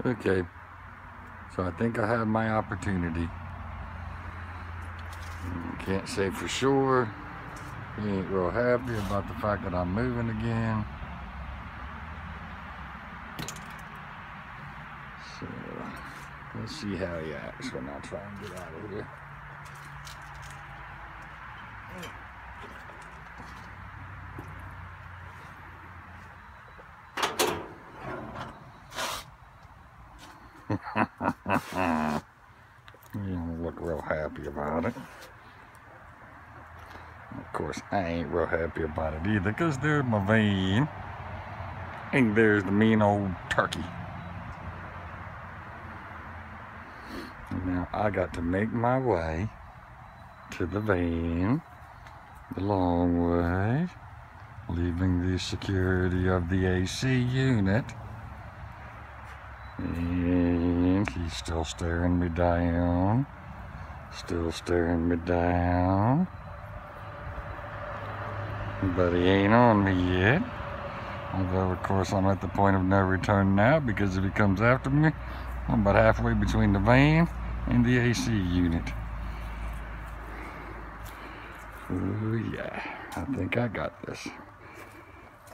Okay, so I think I had my opportunity. Can't say for sure. He ain't real happy about the fact that I'm moving again. So let's see how he acts when I try and get out of here. You don't look real happy about it. Of course, I ain't real happy about it either, because there's my vein. And there's the mean old turkey. And now I got to make my way to the van the long way, leaving the security of the AC unit. And he's still staring me down. Still staring me down. But he ain't on me yet. Although, of course, I'm at the point of no return now, because if he comes after me, I'm about halfway between the van and the AC unit. Oh yeah, I think I got this.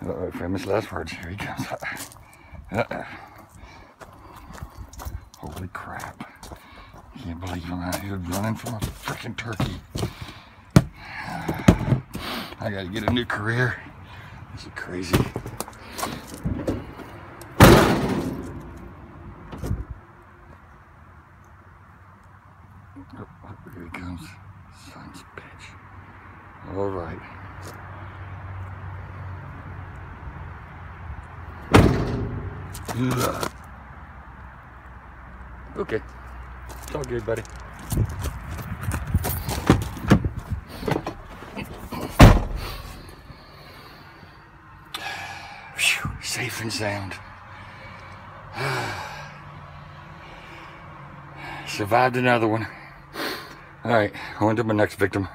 Uh-oh, famous last words. Here he comes. Uh-oh. Holy crap. Can't believe I'm out here running from a freaking turkey. I gotta get a new career. This is crazy. Oh, here he comes. Son's bitch. All right. Ugh. Okay. It's all good, buddy. Whew, safe and sound. Survived another one. All right, on to my next victim.